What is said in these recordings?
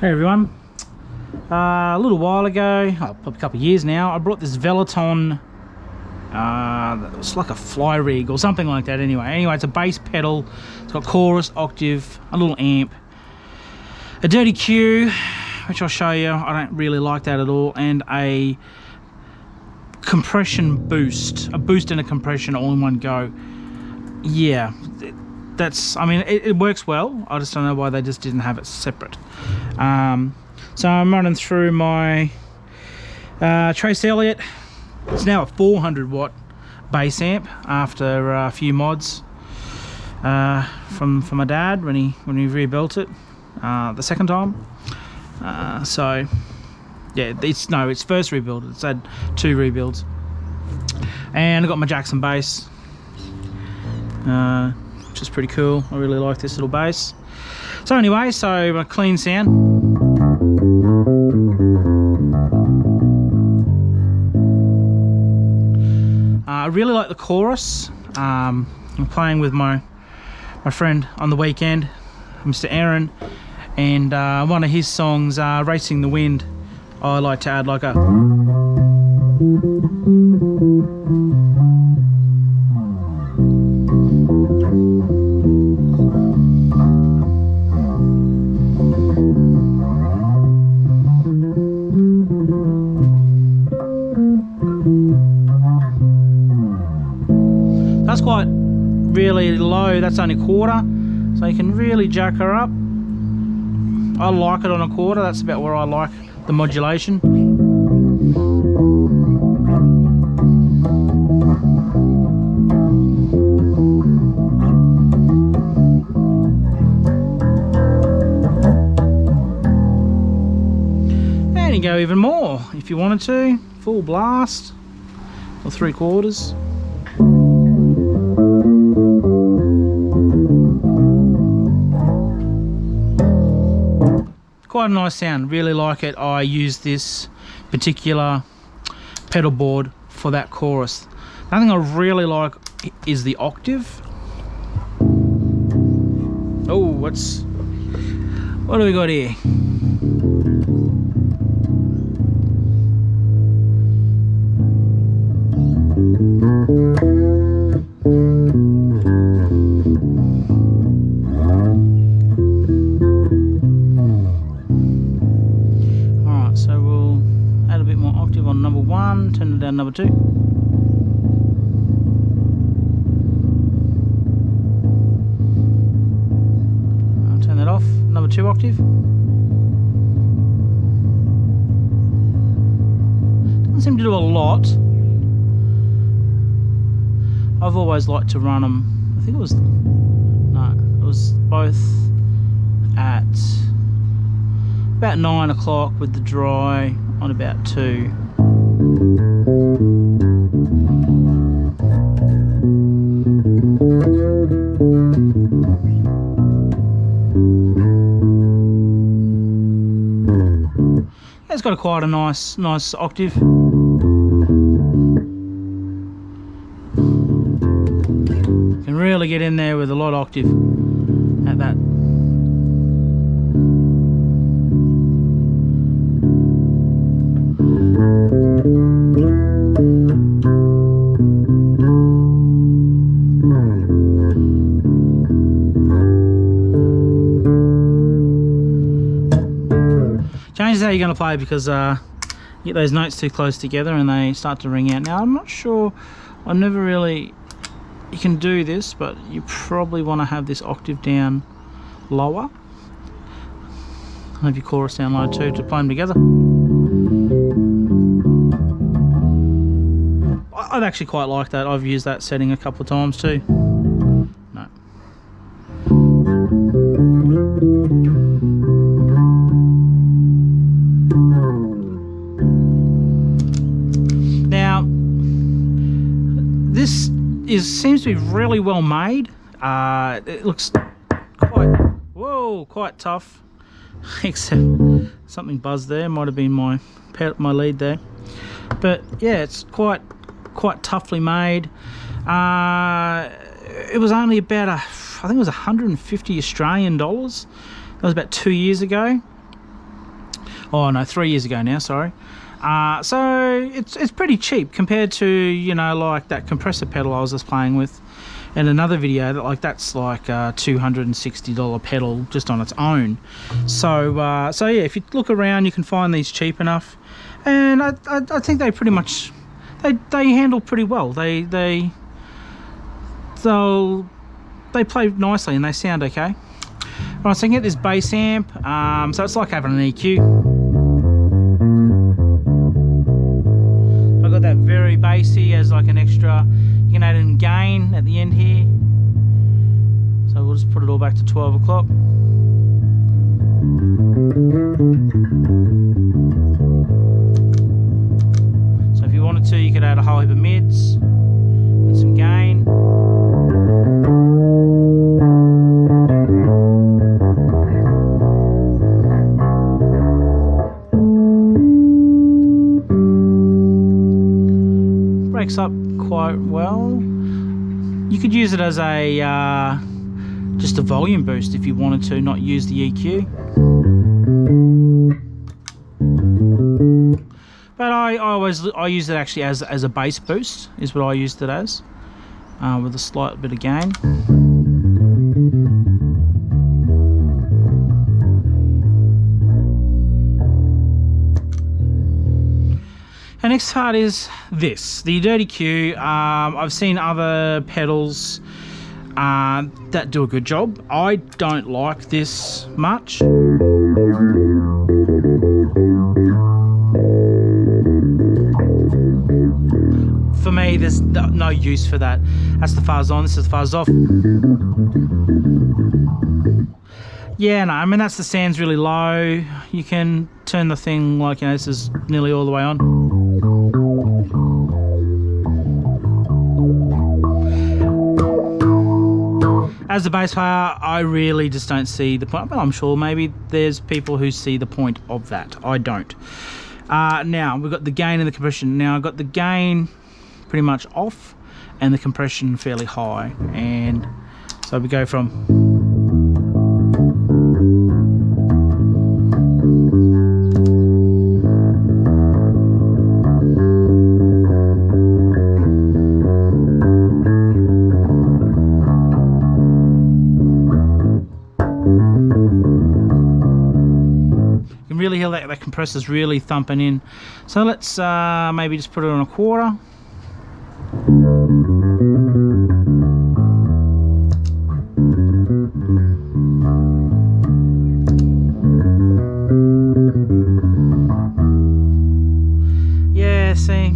Hey everyone, a little while ago, probably a couple of years now, I brought this Valeton, it's like a fly rig or something like that anyway, it's a bass pedal, it's got chorus, octave, a little amp, a dirty Q, which I'll show you, I don't really like that at all, and a compression boost, a boost and a compression all in one go. Yeah, that's, I mean, it works well. I just don't know why they just didn't have it separate. So I'm running through my Trace Elliott. It's now a 400 watt bass amp after a few mods from my dad when he rebuilt it the second time. So yeah, it's first rebuild. It's had 2 rebuilds, and I got my Jackson bass. Which is pretty cool. I really like this little bass. So anyway, so a clean sound. I really like the chorus. I'm playing with my friend on the weekend, Mr. Aaron, and one of his songs, Racing the Wind, I like to add like a that's quite really low, that's only a quarter, so you can really jack her up. I like it on a quarter, that's about where I like the modulation. And you go even more if you wanted to, full blast or 3/4. Quite a nice sound, really like it. I use this particular pedal board for that chorus. The thing I really like is the octave. Oh, what do we got here? On number 1, turn it down number 2. I'll turn that off, number 2 octave. Doesn't seem to do a lot. I've always liked to run them, I think it was both at about 9 o'clock with the dry on about 2. It's got quite a nice octave. Can really get in there with a lot of octave at that. Changes how you're going to play, because you get those notes too close together and they start to ring out. Now I'm not sure, I never really, you can do this, but you probably want to have this octave down lower. Have your chorus down low too to play them together. I'd actually quite like that. I've used that setting a couple of times too. No. Now, this seems to be really well made. It looks quite tough. Except something buzzed there. Might have been my lead there. But yeah, it's quite toughly made. It was only about I think it was 150 Australian dollars. That was about 2 years ago. Oh no, 3 years ago now, sorry. So it's pretty cheap compared to, you know, like that compressor pedal I was just playing with in another video. That's like a $260 pedal just on its own. So yeah, if you look around, you can find these cheap enough, and I think they pretty much they handle pretty well. They play nicely and they sound okay. Right, so I can get this bass amp. So it's like having an EQ. I've got that very bassy as like an extra. You can add in gain at the end here. So we'll just put it all back to 12 o'clock. So if you wanted to, you could add a whole heap of mids and some gain. Breaks up quite well. You could use it as a just a volume boost if you wanted to, not use the EQ. But I use it actually as a bass boost, is what I used it as, with a slight bit of gain. The next part is this, the Dirty Q. I've seen other pedals that do a good job. I don't like this much. For me, there's no use for that. That's the fuzz on, this is the fuzz off. Yeah, no, I mean, that's the sound's really low. You can turn the thing like, you know, this is nearly all the way on. As a bass player, I really just don't see the point, but I'm sure maybe there's people who see the point of that. I don't. Now, we've got the gain and the compression. Now, I've got the gain pretty much off and the compression fairly high. And so we go from... really hear that compressor's really thumping in. So let's maybe just put it on a quarter. Yeah, see,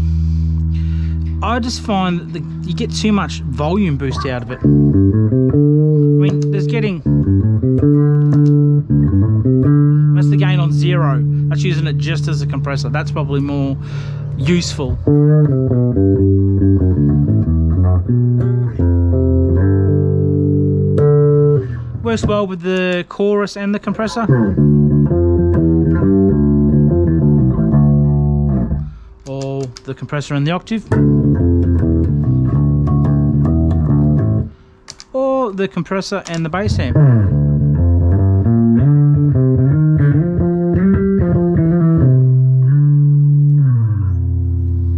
I just find that you get too much volume boost out of it. I mean, there's getting... That's the gain on 0. That's using it just as a compressor. That's probably more useful. Works well with the chorus and the compressor. Or the compressor and the octave. Or the compressor and the bass amp.